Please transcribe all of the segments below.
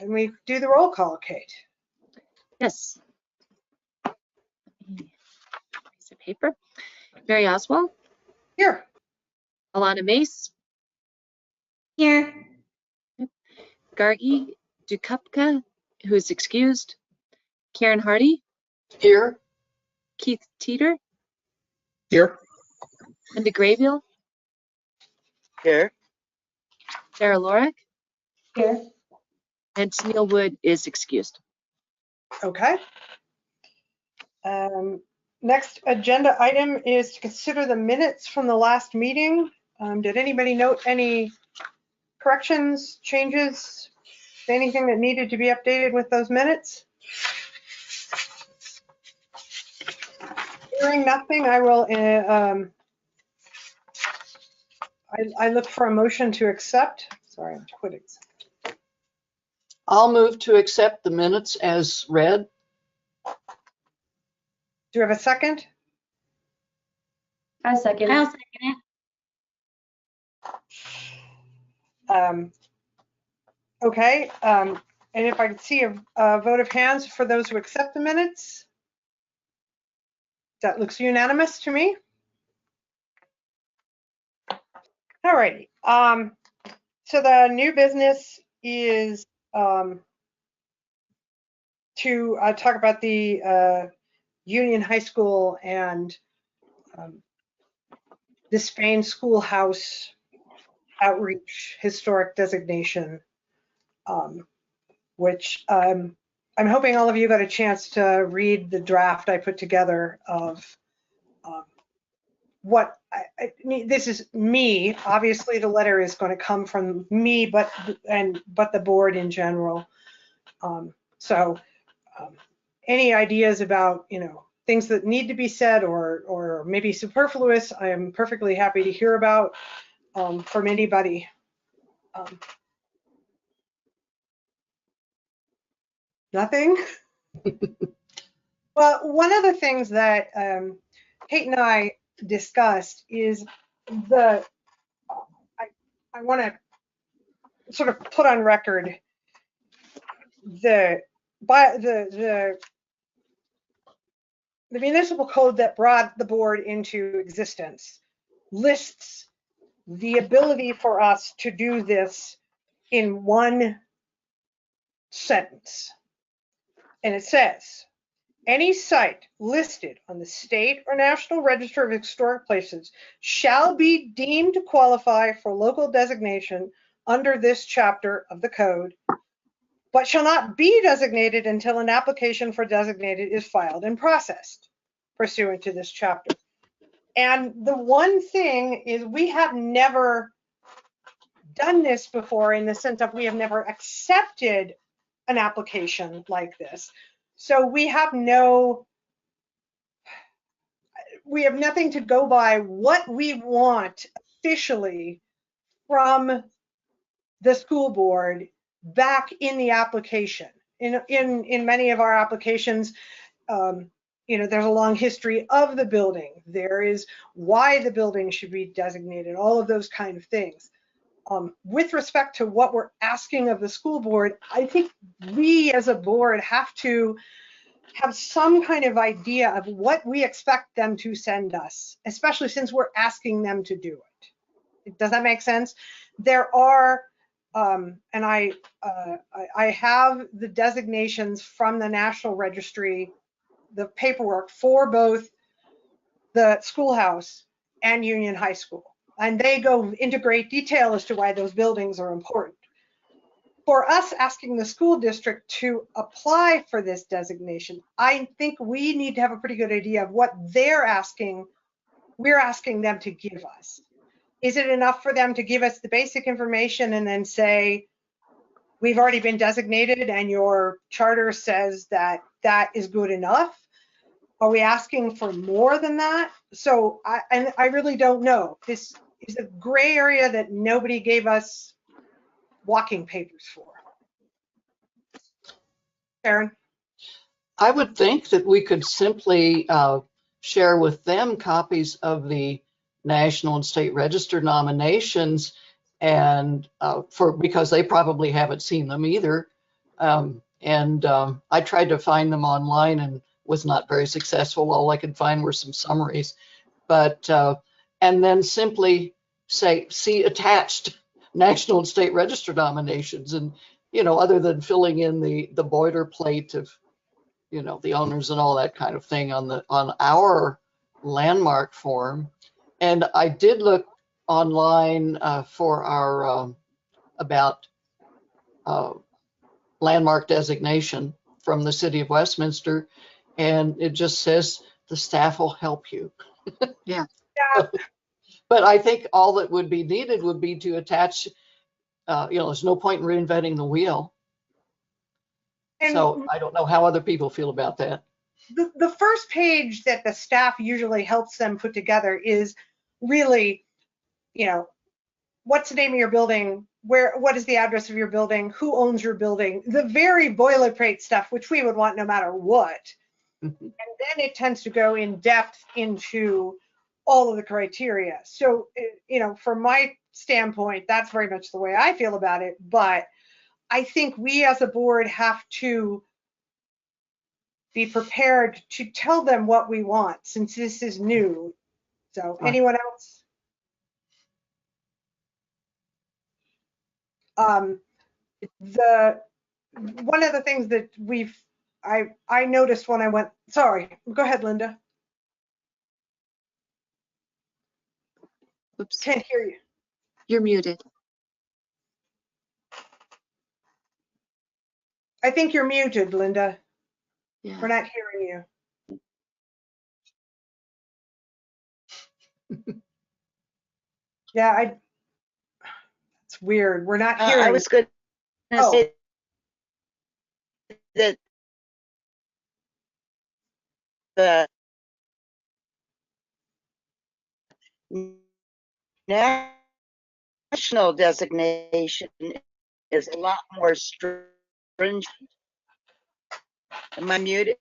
Can we do the roll call, Kate? Yes. Piece of paper. Mary Oswald. Here. Alana Mace. Here. Gargi Dukupka, who is excused. Karen Hardy. Here. Keith Teeter. Here. Linda Graybill. Here. Sarah Lorick. Here. And Neil Wood is excused. Okay. Next agenda item is to consider the minutes from the last meeting. Did anybody note any corrections, changes, anything that needed to be updated with those minutes? Hearing nothing, I will. I look for a motion to accept. Sorry, I'm quitting. I'll move to accept the minutes as read. Do you have a second? I'll second it. Okay, and if I could see a vote of hands for those who accept the minutes. That looks unanimous to me. All righty. So the new business is to talk about the Union High School and the Spain Schoolhouse outreach historic designation, which I'm hoping all of you got a chance to read the draft I put together of what this is me. Obviously, the letter is going to come from me, but the board in general. Any ideas about things that need to be said or maybe superfluous, I am perfectly happy to hear about from anybody. Nothing? Well, one of the things that Kate and I discussed is I want to sort of put on record the municipal code that brought the board into existence lists the ability for us to do this in one sentence. And it says, any site listed on the state or national register of historic places shall be deemed to qualify for local designation under this chapter of the code, but shall not be designated until an application for designated is filed and processed pursuant to this chapter. And the one thing is we have never done this before, in the sense of we have never accepted an application like this. So we have nothing to go by what we want officially from the school board back in the application. In many of our applications, there's a long history of the building. There is why the building should be designated, all of those kind of things. With respect to what we're asking of the school board, I think we as a board have to have some kind of idea of what we expect them to send us, especially since we're asking them to do it. Does that make sense? There are, and I have the designations from the National Registry, the paperwork for both the schoolhouse and Union High School. And they go into great detail as to why those buildings are important. For us asking the school district to apply for this designation, I think we need to have a pretty good idea of what we're asking them to give us. Is it enough for them to give us the basic information and then say, we've already been designated and your charter says that that is good enough? Are we asking for more than that? So I really don't know. This is a gray area that nobody gave us walking papers for. Karen? I would think that we could simply share with them copies of the National and State Register nominations, and because they probably haven't seen them either, I tried to find them online and was not very successful. All I could find were some summaries. But and then simply say, see attached national and state register nominations, and other than filling in the boilerplate of the owners and all that kind of thing on our landmark form. And I did look online for our about landmark designation from the city of Westminster, and it just says the staff will help you. Yeah. But I think all that would be needed would be to attach, there's no point in reinventing the wheel. And So I don't know how other people feel about that. the first page that the staff usually helps them put together is really, what's the name of your building? What is the address of your building? Who owns your building? The very boilerplate stuff, which we would want no matter what. Mhm. And then it tends to go in depth into all of the criteria. So, from my standpoint, that's very much the way I feel about it. But I think we as a board have to be prepared to tell them what we want, since this is new. So Right. anyone else? One of the things that I noticed when I went, sorry, go ahead, Linda. Oops. Can't hear you. You're muted. I think you're muted, Linda. Yeah. We're not hearing you. Yeah, it's weird. We're not hearing. I was going to Oh. say that the national designation is a lot more stringent. Am I muted?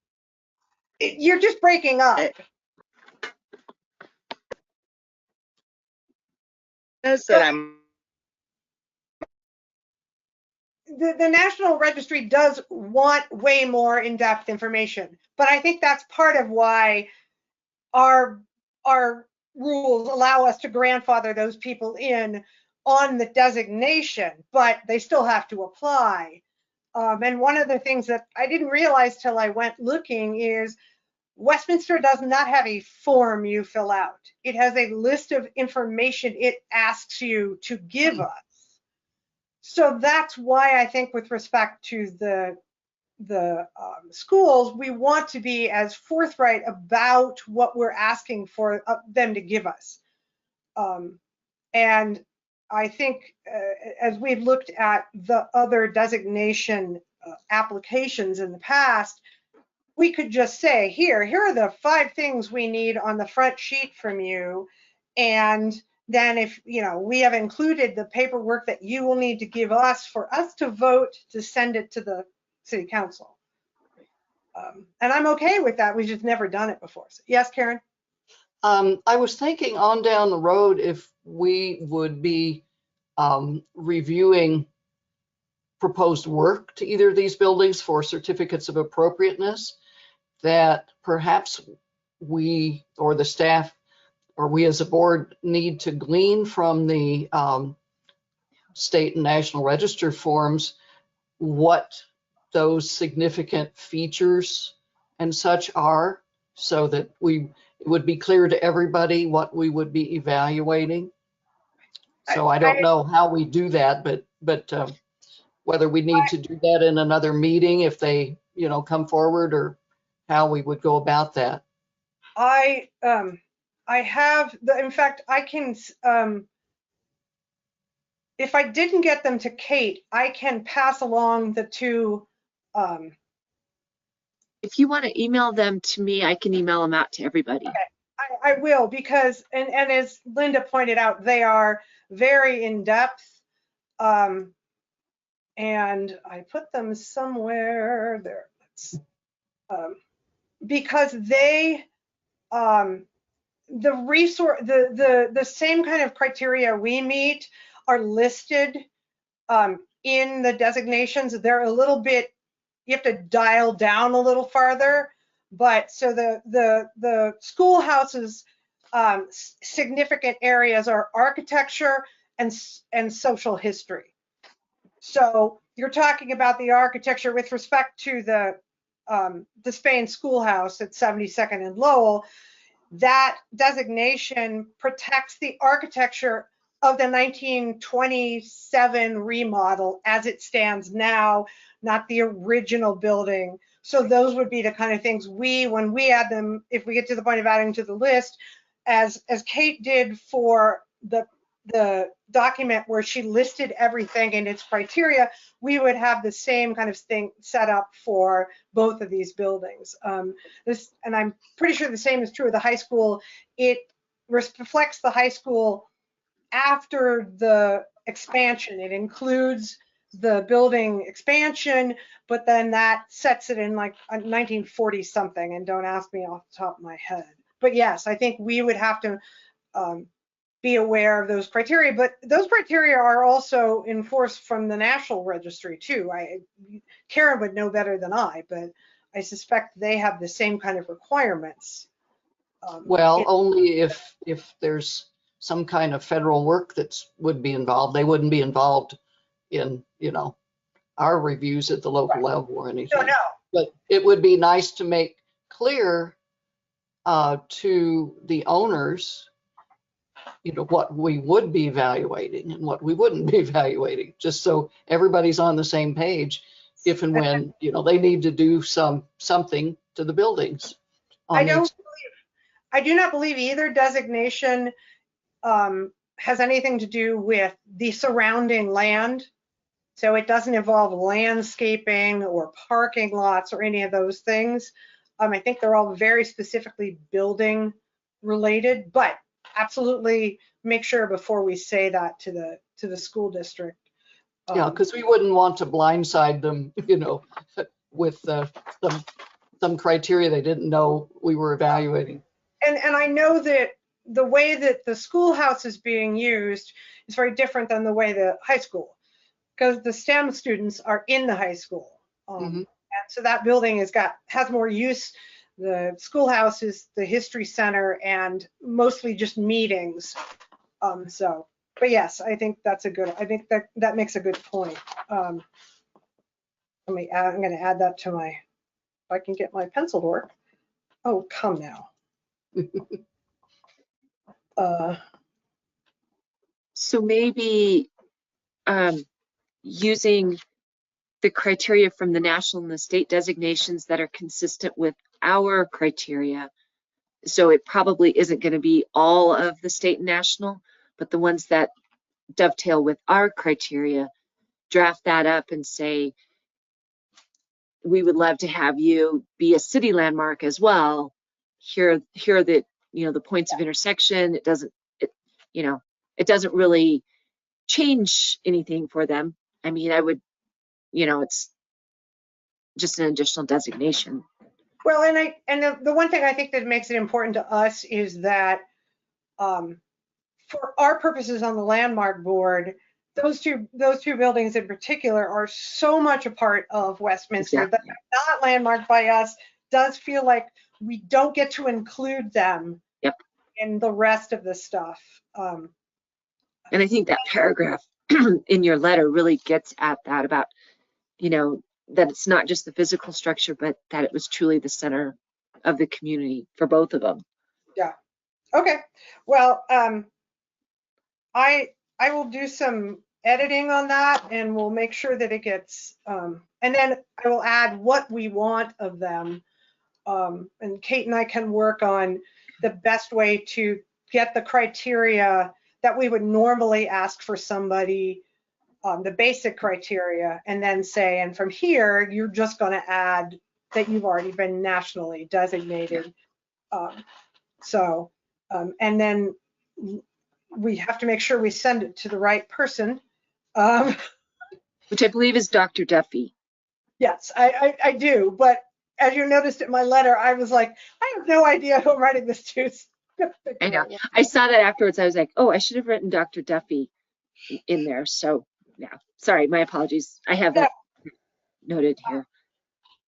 You're just breaking up. Knows that I'm The National Registry does want way more in-depth information, but I think that's part of why our rules allow us to grandfather those people in on the designation, but they still have to apply. And one of the things that I didn't realize till I went looking is Westminster does not have a form you fill out. It has a list of information it asks you to give us. So that's why I think with respect to the schools, we want to be as forthright about what we're asking for them to give us. And I think as we've looked at the other designation applications in the past, we could just say, here are the 5 things we need on the front sheet from you. And then if, we have included the paperwork that you will need to give us for us to vote to send it to the city council. And I'm okay with that. We've just never done it before. So, yes, Karen? I was thinking on down the road if we would be reviewing proposed work to either of these buildings for certificates of appropriateness, that perhaps we or the staff or we as a board need to glean from the state and national register forms what those significant features and such are, so that it would be clear to everybody what we would be evaluating. So I don't know how we do that, but whether we need to do that in another meeting if they, come forward, or how we would go about that. I have in fact, I can, if I didn't get them to Kate, I can pass along the 2. If you want to email them to me, I can email them out to everybody. Okay. I will, because, and as Linda pointed out, they are very in-depth. And I put them somewhere there. Because they, the resource, the same kind of criteria we meet are listed in the designations. They're a little bit, you have to dial down a little farther. But so the schoolhouse's significant areas are architecture and social history. So you're talking about the architecture with respect to the Spain Schoolhouse at 72nd and Lowell. That designation protects the architecture of the 1927 remodel as it stands now, not the original building. So those would be the kind of things when we add them, if we get to the point of adding to the list, as Kate did for the document where she listed everything in its criteria, we would have the same kind of thing set up for both of these buildings. And I'm pretty sure the same is true of the high school. It reflects the high school after the expansion. It includes the building expansion, but then that sets it in like 1940 something, and don't ask me off the top of my head. But yes, I think we would have to be aware of those criteria, but those criteria are also enforced from the National Registry too. Karen would know better than I, but I suspect they have the same kind of requirements. Well, only if there's some kind of federal work that would be involved. They wouldn't be involved in, our reviews at the local level or anything. No. But it would be nice to make clear to the owners, what we would be evaluating and what we wouldn't be evaluating, just so everybody's on the same page if and when, they need to do something to the buildings. I do not believe either designation has anything to do with the surrounding land. So it doesn't involve landscaping or parking lots or any of those things. I think they're all very specifically building related, but absolutely make sure before we say that to the school district. Yeah, because we wouldn't want to blindside them, with some criteria they didn't know we were evaluating. And I know that the way that the schoolhouse is being used is very different than the way the high school, because the STEM students are in the high school. And so that building has more use. The schoolhouse is the history center and mostly just meetings. But yes, I think I think that makes a good point. I'm going to add that to if I can get my pencil to work. Oh, come now. So maybe using the criteria from the national and the state designations that are consistent with our criteria. So it probably isn't going to be all of the state and national, but the ones that dovetail with our criteria, draft that up and say, we would love to have you be a city landmark as well. Here are the, the points of intersection. It doesn't really change anything for them. I mean, it's just an additional designation. Well, and the one thing I think that makes it important to us is that for our purposes on the landmark board, those two buildings in particular are so much a part of Westminster that they're not landmarked by us. Does feel like we don't get to include them in the rest of the stuff. And I think that paragraph in your letter really gets at that about, that it's not just the physical structure, but that it was truly the center of the community for both of them. Yeah. Okay. Well, I will do some editing on that, and we'll make sure that it gets, and then I will add what we want of them. And Kate and I can work on the best way to get the criteria that we would normally ask for somebody, the basic criteria, and then say, and from here, you're just going to add that you've already been nationally designated. And then we have to make sure we send it to the right person. Which I believe is Dr. Duffy. Yes, I do. But as you noticed in my letter, I was like, I have no idea who I'm writing this to. I know. I saw that afterwards. I was like, oh, I should have written Dr. Duffy in there. So Yeah, sorry, my apologies. I have that noted here.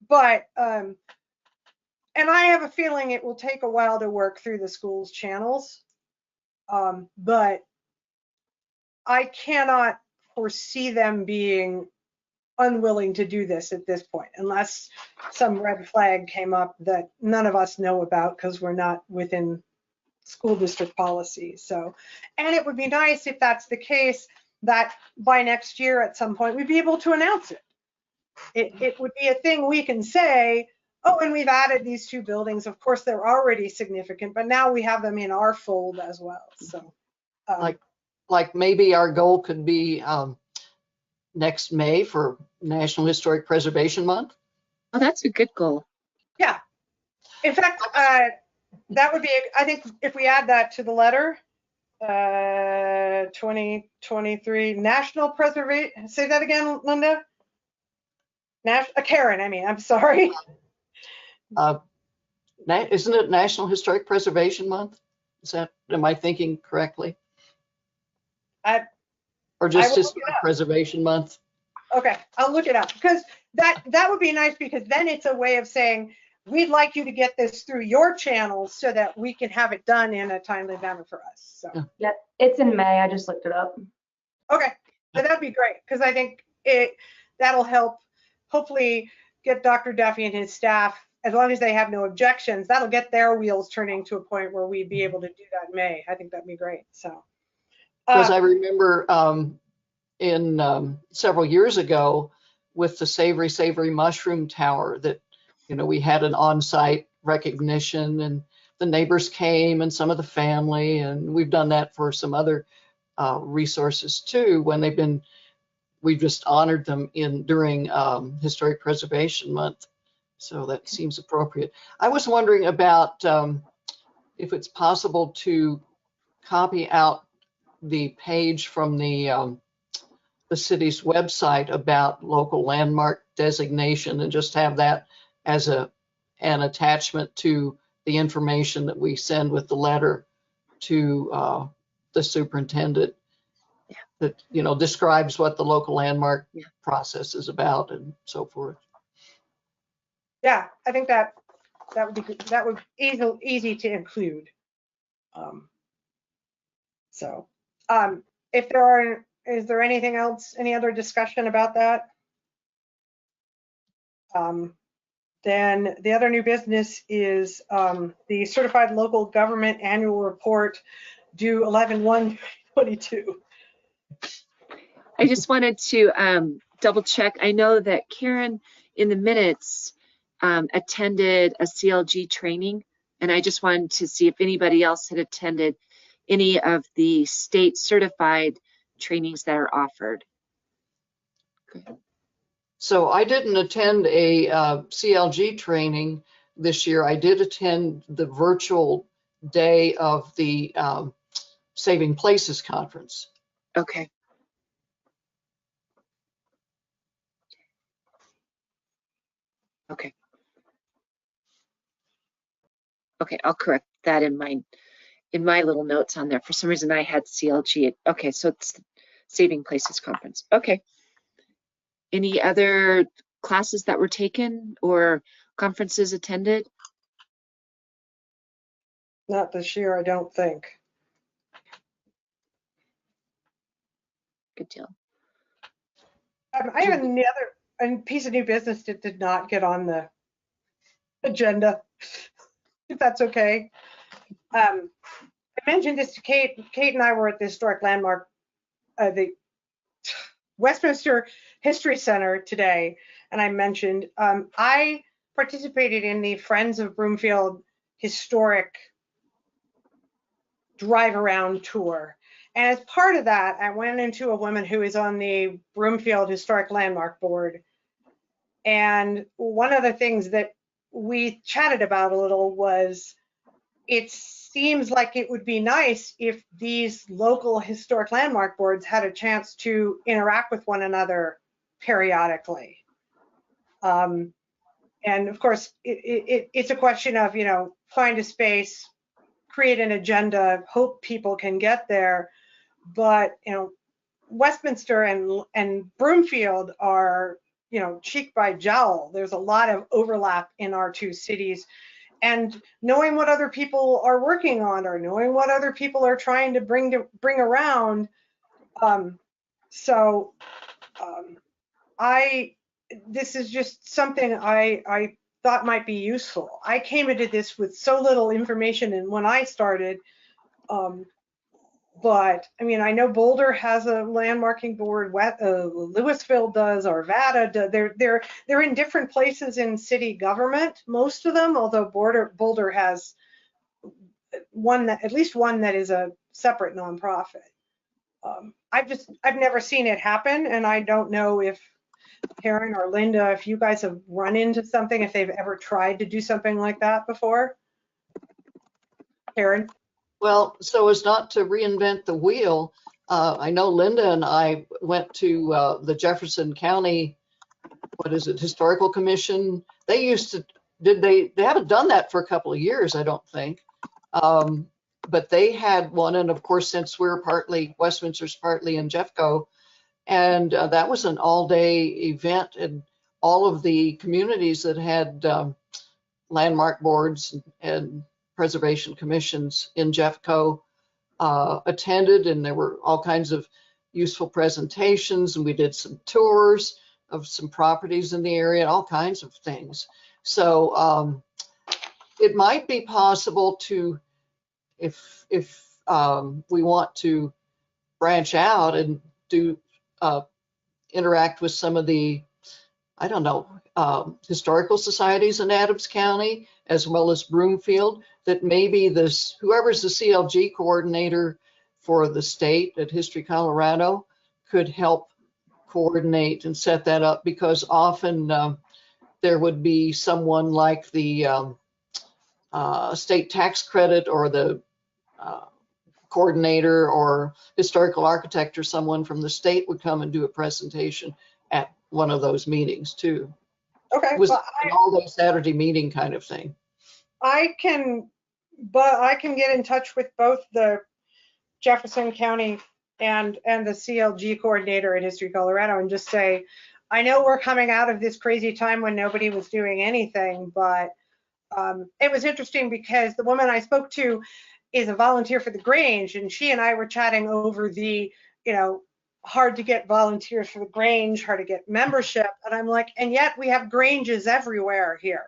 But, and I have a feeling it will take a while to work through the school's channels. But I cannot foresee them being unwilling to do this at this point, unless some red flag came up that none of us know about because we're not within school district policy. So, and it would be nice if that's the case, that by next year at some point we'd be able to announce it. It would be a thing we can say, oh, and we've added these 2 buildings. Of course, they're already significant, but now we have them in our fold as well. So, Like maybe our goal could be next May for National Historic Preservation Month. Oh, that's a good goal. yeah. In fact, that would be, I think if we add that to the letter, 2023 National Preservation, say that again, Linda? Karen, I mean, I'm sorry. Isn't it National Historic Preservation Month? Am I thinking correctly? Or just Historic Preservation Month? Okay, I'll look it up, because that would be nice, because then it's a way of saying, we'd like you to get this through your channels so that we can have it done in a timely manner for us. So, Yep, it's in May. I just looked it up. okay, so that'd be great, because I think that'll help hopefully get Dr. Duffy and his staff, as long as they have no objections, that'll get their wheels turning to a point where we'd be able to do that in May. I think that'd be great. So, Because I remember in several years ago with the Savory Mushroom Tower that, you know, we had an on-site recognition and the neighbors came and some of the family, and we've done that for some other resources too when we've just honored them during Historic Preservation Month. So that seems appropriate. I was wondering about if it's possible to copy out the page from the city's website about local landmark designation and just have that as an attachment to the information that we send with the letter to the superintendent. Yeah. That, you know, describes what the local landmark process is about and so forth. yeah, I think that would be good. That would easy to include. Is there anything else, any other discussion about that? Then the other new business is the Certified Local Government Annual Report due 11/1/22. I just wanted to double check. I know that Karen in the minutes attended a CLG training, and I just wanted to see if anybody else had attended any of the state certified trainings that are offered. Okay. So I didn't attend a CLG training this year. I did attend the virtual day of the Saving Places conference. Okay. Okay. Okay, I'll correct that in my little notes on there. For some reason I had CLG. Okay, so it's Saving Places conference. Okay. Any other classes that were taken or conferences attended? Not this year, I don't think. Good deal. I have a piece of new business that did not get on the agenda, if that's okay. I mentioned this to Kate. Kate and I were at the Historic Landmark, the Westminster History Center today, and I mentioned I participated in the Friends of Broomfield Historic drive around tour. And as part of that, I went into a woman who is on the Broomfield Historic Landmark Board. And one of the things that we chatted about a little was, it seems like it would be nice if these local historic landmark boards had a chance to interact with one another periodically. And of course, it's a question of, you know, find a space, create an agenda, hope people can get there. But, you know, Westminster and Broomfield are, you know, cheek by jowl. There's a lot of overlap in our two cities. And knowing what other people are working on, or knowing what other people are trying to bring around. This is just something I thought might be useful. I came into this with so little information, and when I started, but I mean, I know Boulder has a landmarking board, Louisville does, Arvada does. They're in different places in city government, most of them, although Boulder has at least one that is a separate nonprofit. I've never seen it happen, and I don't know if Karen or Linda, if you guys have run into something, if they've ever tried to do something like that before. Karen? Well, so as not to reinvent the wheel, I know Linda and I went to the Jefferson County, Historical Commission. They used to, they haven't done that for a couple of years, I don't think. But they had one, and of course, since we're Westminster's partly in Jeffco, and that was an all-day event, and all of the communities that had landmark boards and preservation commissions in Jeffco attended, and there were all kinds of useful presentations, and we did some tours of some properties in the area, all kinds of things. So it might be possible to, if we want to branch out and do interact with some of the, I don't know, historical societies in Adams County, as well as Broomfield, that maybe whoever's the CLG coordinator for the state at History Colorado could help coordinate and set that up, because often there would be someone like the state tax credit, or the coordinator or historical architect, or someone from the state would come and do a presentation at one of those meetings too. Okay. It was well, an all-day Saturday meeting kind of thing. I can get in touch with both the Jefferson County and the CLG coordinator at History Colorado and just say, I know we're coming out of this crazy time when nobody was doing anything, but it was interesting because the woman I spoke to is a volunteer for the Grange, and she and I were chatting over the, you know, hard to get volunteers for the Grange, hard to get membership, and I'm like, and yet we have Granges everywhere here.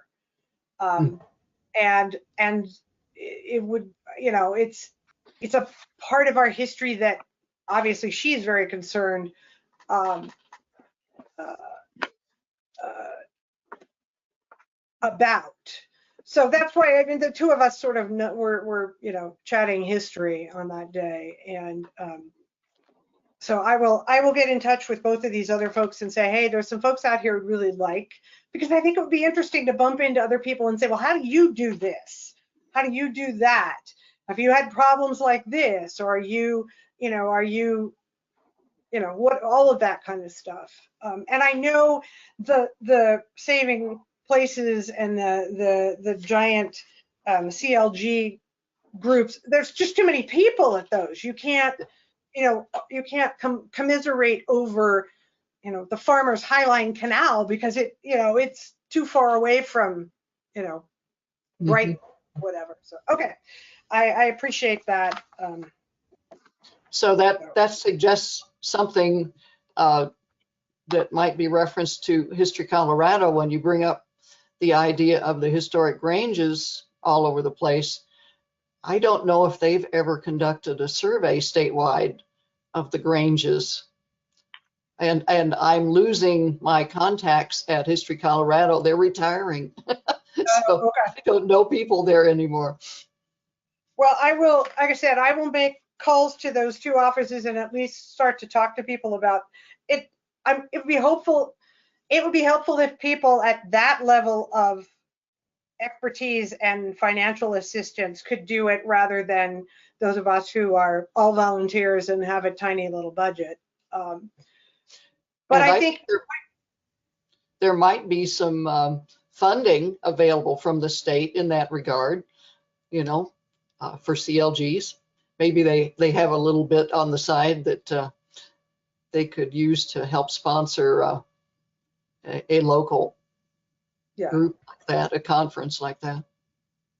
And it would, you know, it's a part of our history that obviously she's very concerned about. So that's why, I mean, the two of us sort of were you know, chatting history on that day, and so I will get in touch with both of these other folks and say, hey, there's some folks out here who really like, because I think it would be interesting to bump into other people and say, well, how do you do this? How do you do that? Have you had problems like this? Or are you what, all of that kind of stuff. And I know the Saving Places and the giant CLG groups, there's just too many people at those. You can't commiserate over, you know, the Farmers Highline Canal because it's too far away from, you know, right, whatever. So, okay, I appreciate that. So that suggests something that might be referenced to History Colorado when you bring up the idea of the historic Granges all over the place. I don't know if they've ever conducted a survey statewide of the Granges. And I'm losing my contacts at History Colorado. They're retiring. So Okay. I don't know people there anymore. Well, I will, like I said, I will make calls to those two offices and at least start to talk to people about it. It would be helpful if people at that level of expertise and financial assistance could do it rather than those of us who are all volunteers and have a tiny little budget. But I think there might be some funding available from the state in that regard, you know, for CLGs. Maybe they have a little bit on the side that they could use to help sponsor a local Yeah. group like that, a conference like that.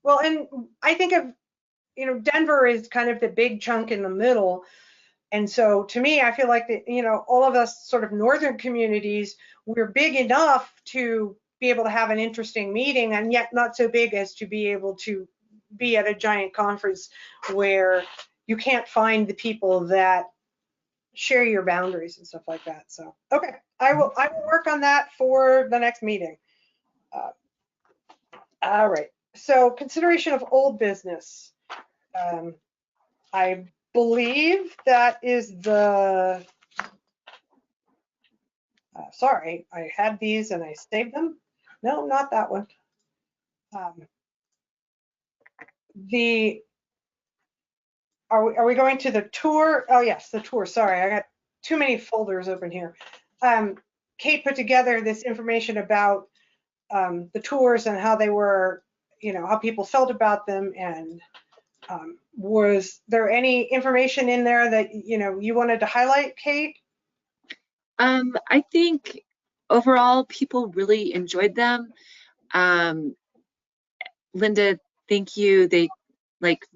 Well, and I think of, Denver is kind of the big chunk in the middle. And so to me, I feel like that, all of us sort of northern communities, we're big enough to be able to have an interesting meeting, and yet not so big as to be able to be at a giant conference where you can't find the people that share your boundaries and stuff like that. So, okay, I will work on that for the next meeting. All right. So consideration of old business. I believe that is the, sorry, I had these and I saved them. No, not that one. Are we going to the tour? Oh yes, the tour. Sorry, I got too many folders open here. Kate put together this information about the tours and how they were, how people felt about them, and was there any information in there that you wanted to highlight, Kate? I think overall people really enjoyed them. Linda, thank you. They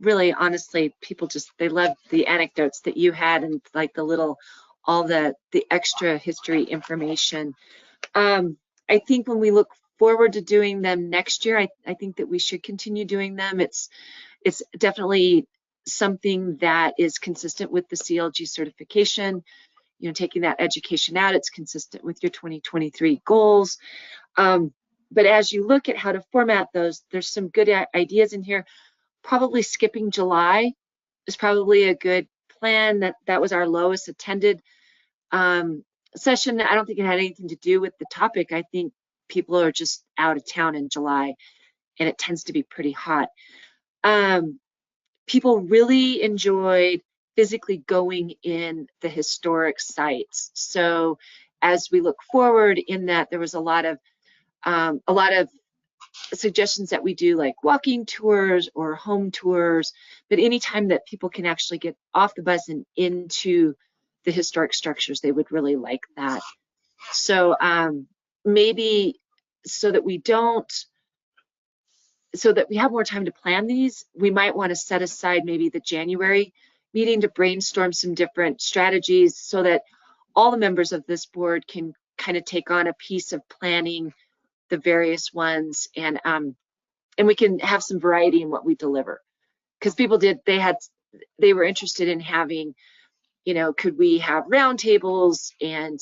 really honestly, people just, they loved the anecdotes that you had and like all the extra history information. I think when we look forward to doing them next year, I think that we should continue doing them. It's definitely something that is consistent with the CLG certification, taking that education out, it's consistent with your 2023 goals. But as you look at how to format those, there's some good ideas in here. Probably skipping July is probably a good plan. That was our lowest attended session. I don't think it had anything to do with the topic. I think people are just out of town in July, and it tends to be pretty hot. People really enjoyed physically going in the historic sites. So as we look forward in that, there was a lot of suggestions that we do like walking tours or home tours, but anytime that people can actually get off the bus and into the historic structures, they would really like that. So maybe so that we have more time to plan these, we might want to set aside maybe the January meeting to brainstorm some different strategies so that all the members of this board can kind of take on a piece of planning the various ones, and we can have some variety in what we deliver. Because people they were interested in having, could we have roundtables and,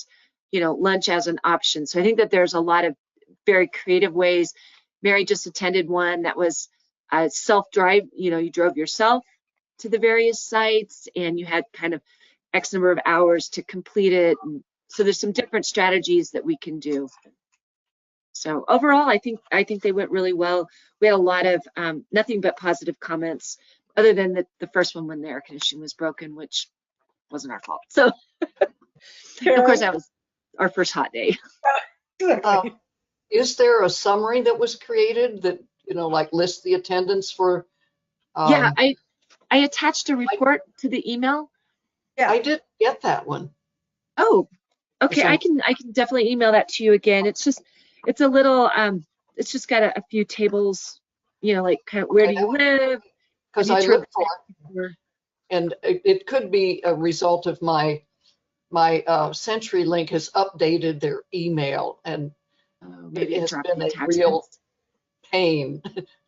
lunch as an option. So I think that there's a lot of very creative ways. Mary just attended one that was self-drive, you drove yourself to the various sites and you had kind of X number of hours to complete it. And so there's some different strategies that we can do. So overall, I think they went really well. We had a lot of nothing but positive comments, other than the first one when the air conditioning was broken, which wasn't our fault. So of course that was our first hot day. Is there a summary that was created that, like lists the attendance for? Yeah, I attached a report to the email. Yeah, I did get that one. Oh, okay. So- I can definitely email that to you again. It's a little, it's just got a few tables, like kind of where do you live? Because I looked for it, and it could be a result of my CenturyLink has updated their email, and Maybe it has dropped been the a real attachments. pain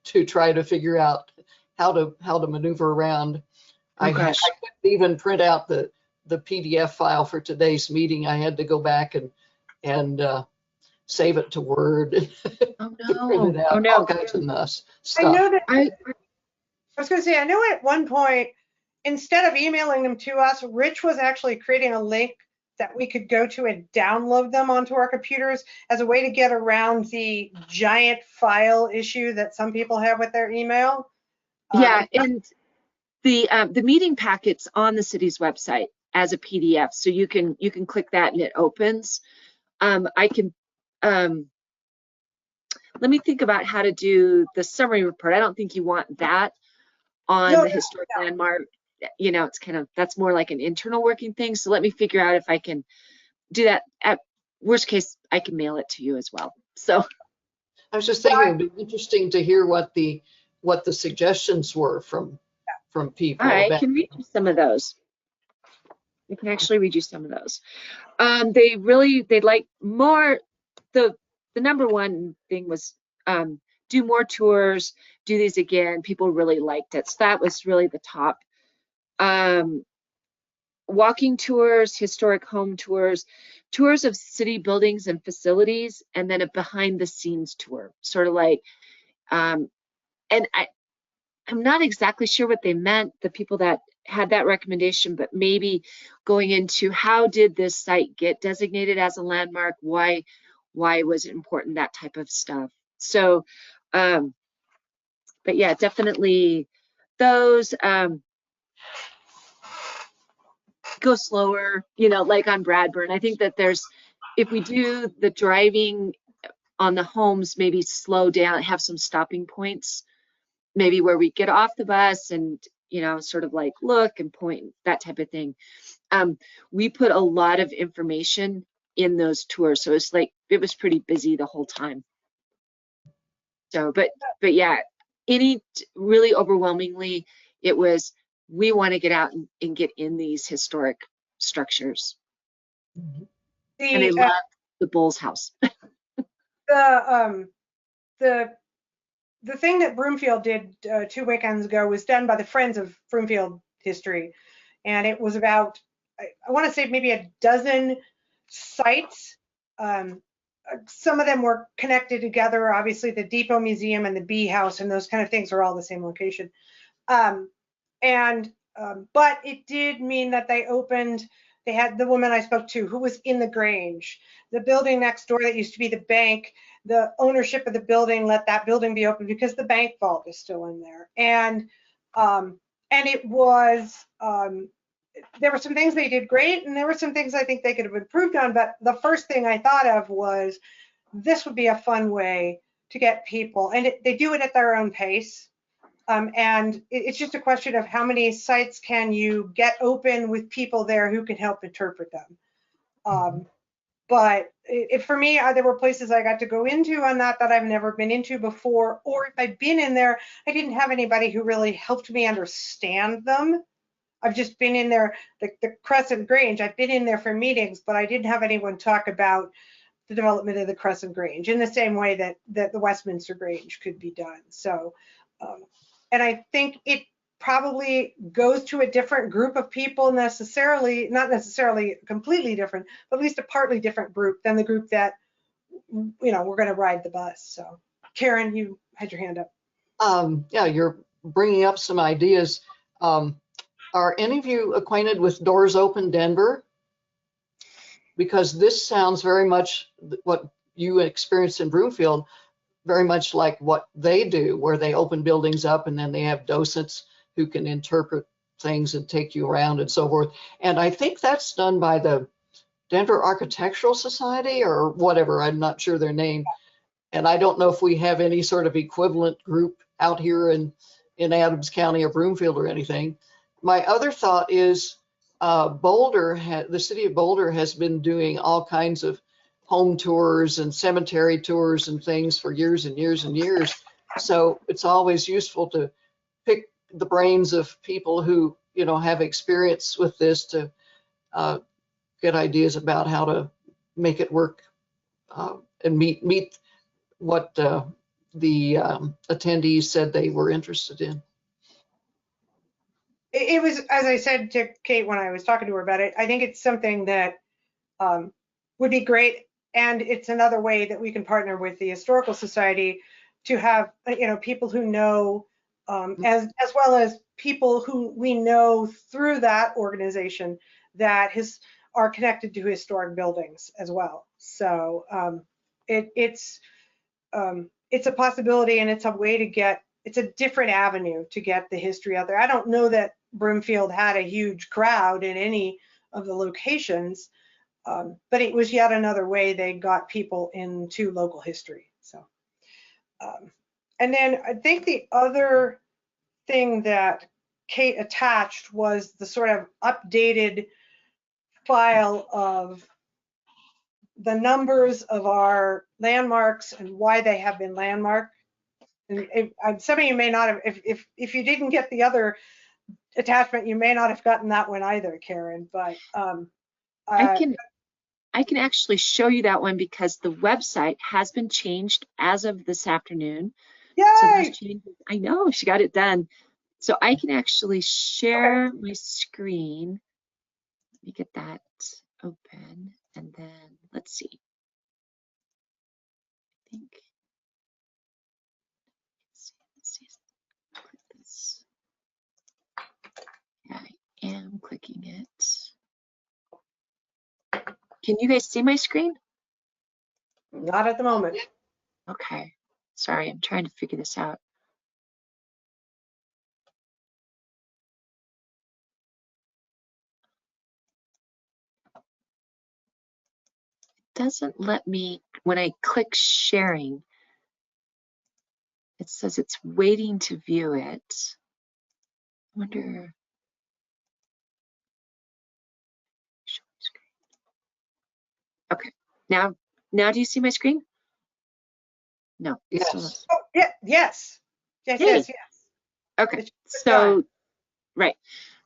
to try to figure out how to maneuver around. Oh, gosh. I couldn't even print out the PDF file for today's meeting. I had to go back and save it to Word. Oh to print it no. out. Oh no. All kinds of mess stuff. I know that. I I was going to say, I know at one point, instead of emailing them to us, Rich was actually creating a link that we could go to and download them onto our computers as a way to get around the giant file issue that some people have with their email. yeah, and the meeting packet's on the city's website as a PDF, so you can click that and it opens. I can let me think about how to do the summary report. I don't think you want that on No, the historic landmark you know, it's kind of, that's more like an internal working thing. So let me figure out if I can do that. At worst case, I can mail it to you as well. So I was just thinking it'd be interesting to hear what the suggestions were from people I about. can read you some of those. I can actually read you some of those. They'd like more, the number one thing was do more tours, do these again. People really liked it. So that was really the top. Walking tours, historic home tours, tours of city buildings and facilities, and then a behind the scenes tour, sort of like, and I'm not exactly sure what they meant, the people that had that recommendation, but maybe going into how did this site get designated as a landmark? Why was it important? That type of stuff. So, but yeah, definitely those. Go slower, you know, like on Bradburn. I think that if we do the driving on the homes, maybe slow down, have some stopping points, maybe where we get off the bus and, you know, sort of like look and point, that type of thing. We put a lot of information in those tours. So it's like, it was pretty busy the whole time. So, but yeah, really overwhelmingly, it was, we want to get out and get in these historic structures. And they love the Bull's House. The thing that Broomfield did 2 weekends ago was done by the Friends of Broomfield History. And it was about, I want to say maybe a dozen sites. Some of them were connected together. Obviously, the Depot Museum and the Bee House and those kind of things are all the same location. But it did mean that they had the woman I spoke to who was in the Grange, the building next door that used to be the bank. The ownership of the building let that building be open because the bank vault is still in there. And it was, there were some things they did great, and there were some things I think they could have improved on. But the first thing I thought of was this would be a fun way to get people, and they do it at their own pace. And it's just a question of how many sites can you get open with people there who can help interpret them. But for me, there were places I got to go into on that I've never been into before, or if I'd been in there, I didn't have anybody who really helped me understand them. I've just been in there, the Crescent Grange, I've been in there for meetings, but I didn't have anyone talk about the development of the Crescent Grange in the same way that the Westminster Grange could be done. So, and I think it probably goes to a different group of people, not necessarily completely different, but at least a partly different group than the group that, you know, we're going to ride the bus. So, Karen, you had your hand up. Yeah, you're bringing up some ideas. Are any of you acquainted with Doors Open Denver? Because this sounds very much what you experienced in Broomfield, very much like what they do, where they open buildings up and then they have docents who can interpret things and take you around and so forth. And I think that's done by the Denver Architectural Society or whatever, I'm not sure their name. And I don't know if we have any sort of equivalent group out here in Adams County or Broomfield or anything. My other thought is the city of Boulder has been doing all kinds of home tours and cemetery tours and things for years and years and years. So it's always useful to pick the brains of people who, you know, have experience with this to get ideas about how to make it work and meet what the attendees said they were interested in. It was, as I said to Kate when I was talking to her about it, I think it's something that would be great. And it's another way that we can partner with the Historical Society to have, you know, people who know, as well as people who we know through that organization that are connected to historic buildings as well. So it's a possibility, and it's a way to get, it's a different avenue to get the history out there. I don't know that Broomfield had a huge crowd in any of the locations, but it was yet another way they got people into local history. So, and then I think the other thing that Kate attached was the sort of updated file of the numbers of our landmarks and why they have been landmarked. And some of you may not have, if you didn't get the other attachment, you may not have gotten that one either, Karen, but I can actually show you that one because the website has been changed as of this afternoon. So yay! those changes, I know, she got it done. So I can actually share my screen. Let me get that open, and then let's see. I think, let's see, click this. Yeah, I am clicking it. Can you guys see my screen? Not at the moment. Okay, sorry, I'm trying to figure this out. It doesn't let me, when I click sharing, it says it's waiting to view it. I wonder. Show my screen. Okay, now do you see my screen? No. Yes. Still not. Oh, yeah, yes. Yes, Yay. yes, yes. Okay, It's so, right.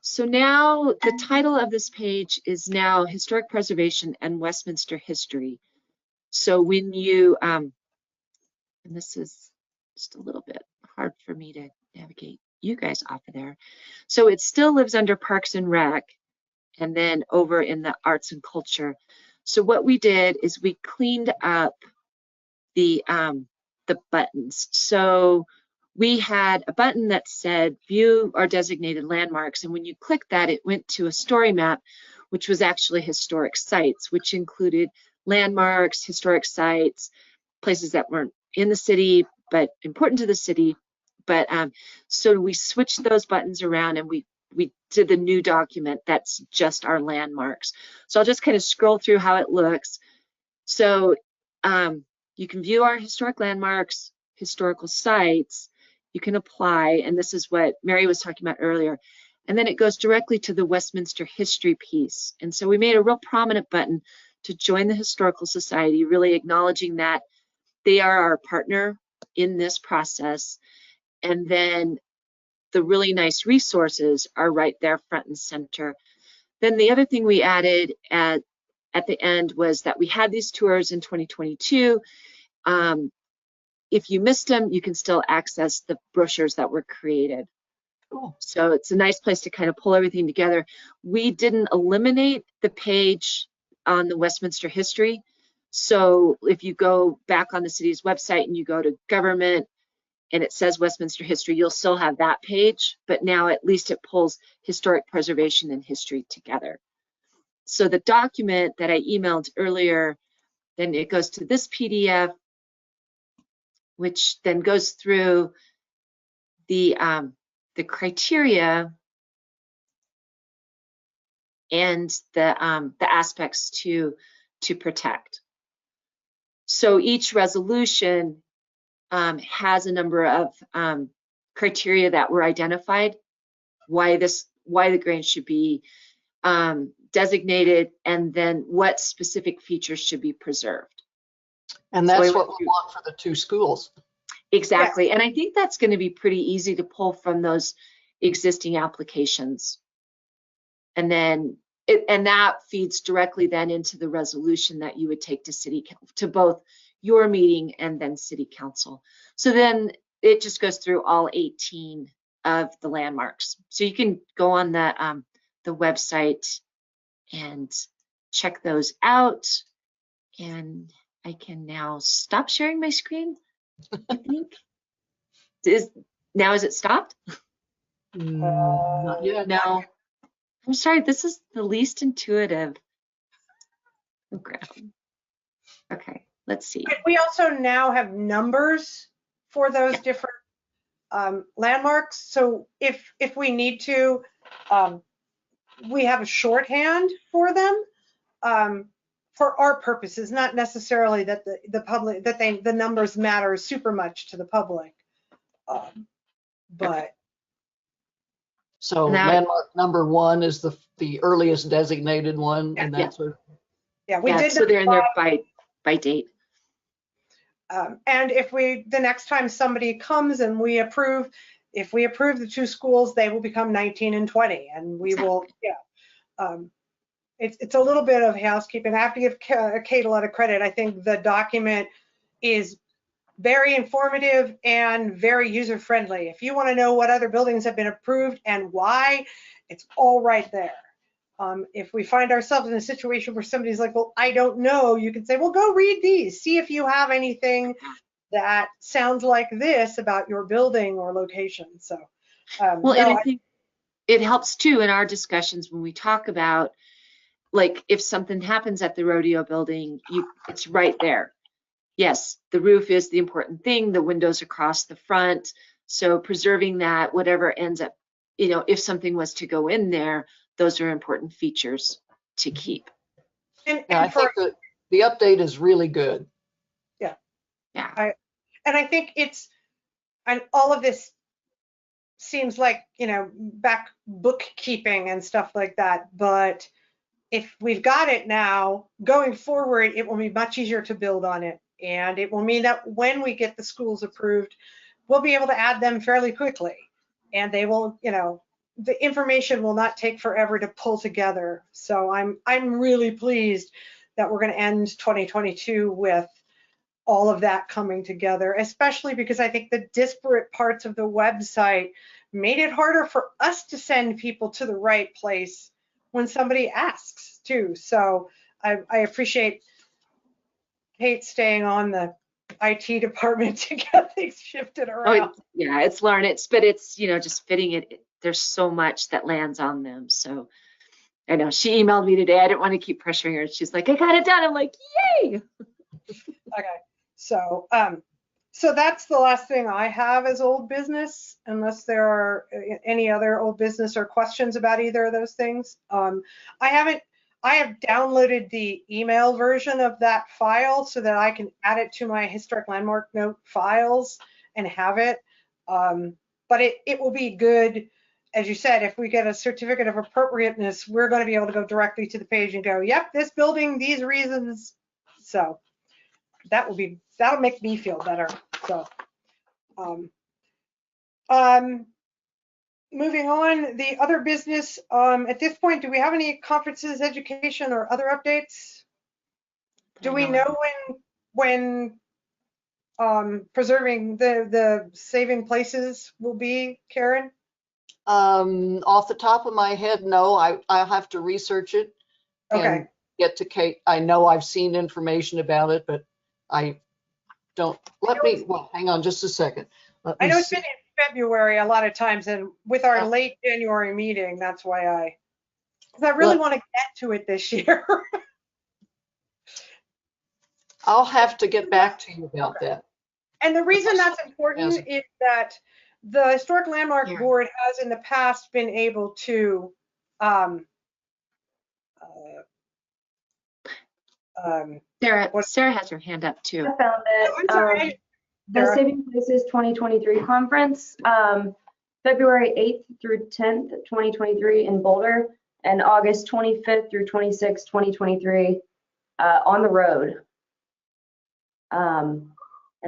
So now the title of this page is now Historic Preservation and Westminster History. So when you, and this is just a little bit hard for me to navigate you guys off of there. So it still lives under Parks and Rec, and then over in the Arts and Culture. So what we did is we cleaned up the buttons. So we had a button that said view our designated landmarks, and when you click that, it went to a story map, which was actually historic sites, which included landmarks, historic sites, places that weren't in the city but important to the city. But so we switched those buttons around, and we did the new document that's just our landmarks. So I'll just kind of scroll through how it looks. So you can view our historic landmarks, historical sites, you can apply, and this is what Mary was talking about earlier. And then it goes directly to the Westminster history piece. And so we made a real prominent button to join the Historical Society, really acknowledging that they are our partner in this process. And then the really nice resources are right there front and center. Then the other thing we added at the end was that we had these tours in 2022. If you missed them, you can still access the brochures that were created. Cool. So it's a nice place to kind of pull everything together. We didn't eliminate the page on the Westminster history. So if you go back on the city's website and you go to government and it says Westminster history, you'll still have that page, but now at least it pulls historic preservation and history together. So the document that I emailed earlier, then it goes to this PDF, which then goes through the criteria and the aspects to protect. So each resolution has a number of criteria that were identified, why the Grange should be designated, and then what specific features should be preserved. And that's what we want for the two schools. Exactly. And I think that's going to be pretty easy to pull from those existing applications. And then that feeds directly then into the resolution that you would take to both your meeting and then city council. So then it just goes through all 18 of the landmarks. So you can go on the website and check those out. And I can now stop sharing my screen, I think. Is it stopped? Not yet. No. I'm sorry, this is the least intuitive. Okay, let's see. We also now have numbers for those different landmarks. So if we need to, we have a shorthand for them for our purposes, not necessarily that the public, that the numbers matter super much to the public. But So And that- landmark number 1 is the earliest designated one, and Yeah. that's sort of. Yeah, we Yeah, did. so they're in there by date. And if the next time somebody comes and if we approve the 2 schools, they will become 19 and 20, and we will, it's a little bit of housekeeping. I have to give Kate a lot of credit. I think the document is very informative and very user-friendly. If you want to know what other buildings have been approved and why, it's all right there. If we find ourselves in a situation where somebody's like, well, I don't know, you can say, well, go read these, see if you have anything that sounds like this about your building or location. So, Well, and I think it helps too in our discussions when we talk about, like, if something happens at the rodeo building, it's right there. Yes, the roof is the important thing, the windows across the front. So preserving that, whatever ends up, if something was to go in there, those are important features to keep. and Yeah, I for, think the update is really good. Yeah. and I think and all of this seems like, back bookkeeping and stuff like that. But if we've got it now, going forward, it will be much easier to build on it. And it will mean that when we get the schools approved, we'll be able to add them fairly quickly. And they will, the information will not take forever to pull together. So I'm really pleased that we're going to end 2022 with all of that coming together, especially because I think the disparate parts of the website made it harder for us to send people to the right place when somebody asks too. So I appreciate Kate staying on the IT department to get things shifted around. Yeah, it's Lauren. But it's, just fitting it. There's so much that lands on them. So I know she emailed me today. I didn't want to keep pressuring her. She's like, I got it done. I'm like, yay. Okay. So, so that's the last thing I have as old business, unless there are any other old business or questions about either of those things. I have downloaded the email version of that file so that I can add it to my historic landmark note files and have it. But it will be good, as you said, if we get a certificate of appropriateness, we're going to be able to go directly to the page and go, yep, this building, these reasons. So that'll make me feel better. So, moving on, the other business, at this point, do we have any conferences, education, or other updates? Do we know when preserving the saving places will be, Karen? Off the top of my head, no, I'll have to research it Okay. and get to Kate. I know I've seen information about it, but I don't, well, hang on just a second. I know it's been in February a lot of times, and with our late January meeting, that's why because I really want to get to it this year. I'll have to get back to you about that. And the reason that's important is that the Historic Landmark Board has in the past been able to Sarah has her hand up too. I found it. I'm sorry. The Saving Places 2023 conference, February 8th through 10th, 2023 in Boulder, and August 25th through 26th, 2023 on the road.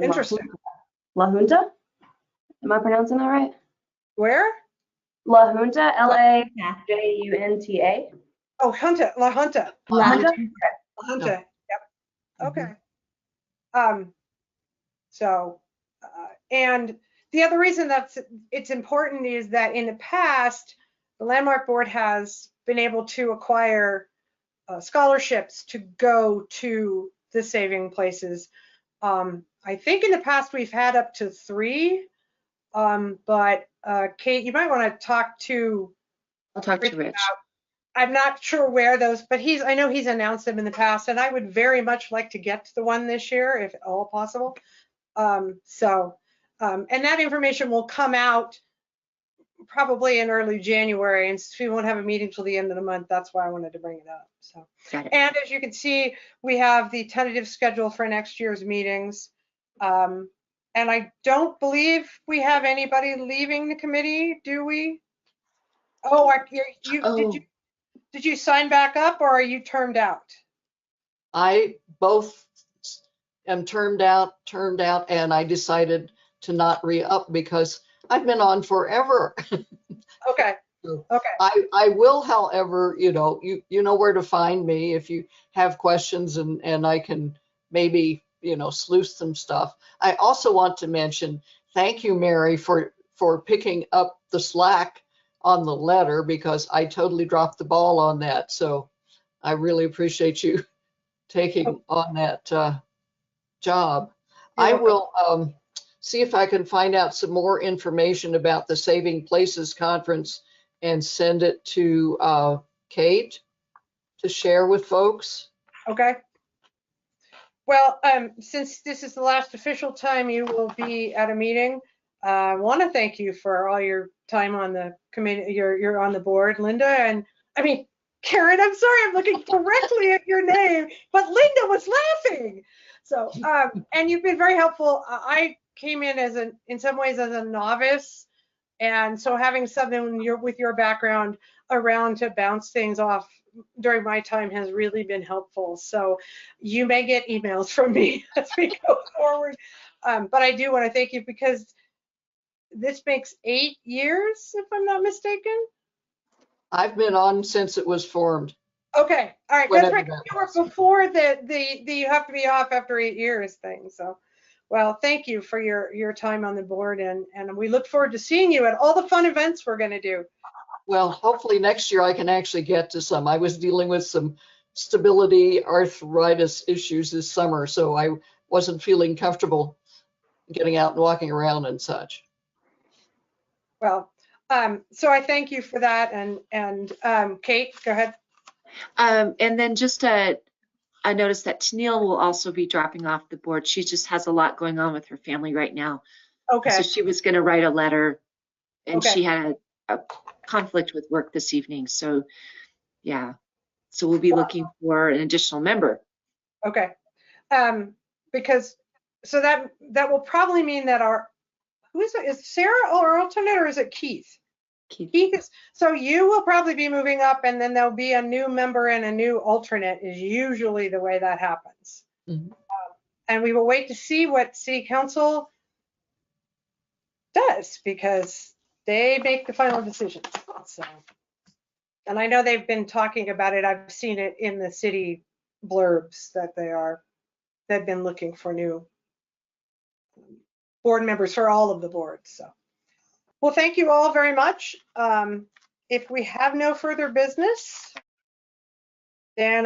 Interesting. La Junta? Am I pronouncing that right? Where? La Junta, LAJUNTA. Oh, Junta, La Junta. La Junta? La Junta. Yep. Okay. So, and the other reason it's important is that in the past, the Landmark Board has been able to acquire scholarships to go to the saving places. I think in the past we've had up to 3, but Kate, you might want to talk to. I'll talk to Rich. I'm not sure where those, but I know he's announced them in the past, and I would very much like to get to the one this year, if at all possible. And that information will come out probably in early January, and we won't have a meeting till the end of the month. That's why I wanted to bring it up. So, and as you can see, we have the tentative schedule for next year's meetings. And I don't believe we have anybody leaving the committee, do we? Oh, Oh, did you sign back up or are you termed out? I both am termed out, and I decided to not re-up because I've been on forever. Okay, So okay. I will, however, you know where to find me if you have questions, and I can maybe, sleuth some stuff. I also want to mention, thank you, Mary, for picking up the slack on the letter because I totally dropped the ball on that. So I really appreciate you taking on that job. You're I welcome. will see if I can find out some more information about the Saving Places Conference and send it to Kate to share with folks. Okay. Well, since this is the last official time you will be at a meeting, I want to thank you for all your time on the committee. You're on the board, Linda, and I mean, Karen, I'm sorry, I'm looking directly at your name, but Linda was laughing. So, and you've been very helpful. I came in some ways as a novice, and so having someone with your background around to bounce things off during my time has really been helpful. So you may get emails from me as we go forward. But I do want to thank you because this makes 8 years, if I'm not mistaken. I've been on since it was formed. Okay, all right, that's Whenever right. that You were was. before the you have to be off after 8 years thing. So, well, thank you for your time on the board, and we look forward to seeing you at all the fun events we're going to do. Well, hopefully next year I can actually get to some. I was dealing with some stability arthritis issues this summer, so I wasn't feeling comfortable getting out and walking around and such. Well, so I thank you for that, and Kate, go ahead. and then just I noticed that Tennille will also be dropping off the board. She just has a lot going on with her family right now. Okay. So she was going to write a letter, and Okay. she had a conflict with work this evening. So yeah, so we'll be looking for an additional member. Okay. Because so that will probably mean that who is it? Is Sarah our alternate or is it Keith? Keith. Keith is, so you will probably be moving up and then there'll be a new member and a new alternate is usually the way that happens. Mhm. And we will wait to see what City Council does because they make the final decision. So, and I know they've been talking about it. I've seen it in the city blurbs that they've been looking for new board members for all of the boards. So, well, thank you all very much. If we have no further business, then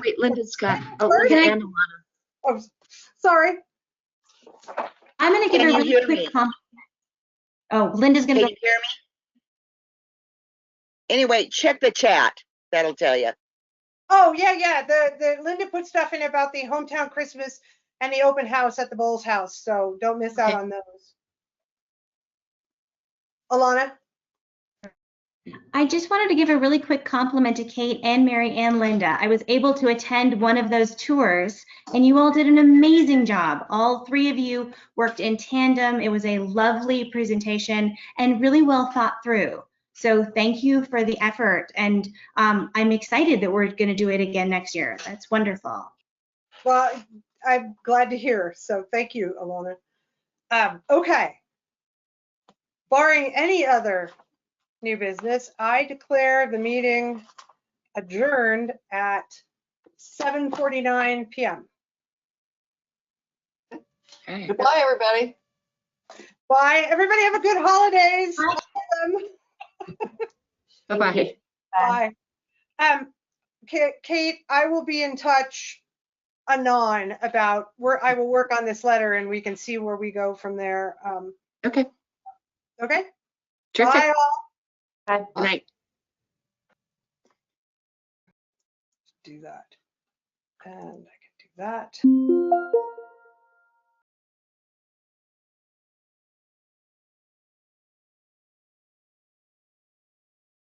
Wait, Linda's got, Sorry. Linda and Alana. oh, sorry. I'm going to give Can a you really hear quick me? comment. Oh, Linda's going Can to you hear me? Anyway, check the chat. That'll tell you. Oh, yeah. The Linda put stuff in about the hometown Christmas and the open house at the Bowles house. So don't miss out Okay. on those. Alana? I just wanted to give a really quick compliment to Kate and Mary and Linda. I was able to attend one of those tours and you all did an amazing job. All three of you worked in tandem. It was a lovely presentation and really well thought through. So thank you for the effort. And I'm excited that we're going to do it again next year. That's wonderful. Well, I'm glad to hear. So thank you, Alana. Okay. Barring any other new business, I declare the meeting adjourned at 7:49 p.m. Okay. Goodbye, everybody. Bye. Everybody have a good holidays. Bye-bye. Bye. Kate, I will be in touch anon about where I will work on this letter and we can see where we go from there. Okay. Okay. Terrific. Bye all. Good night. Do that. And I can do that.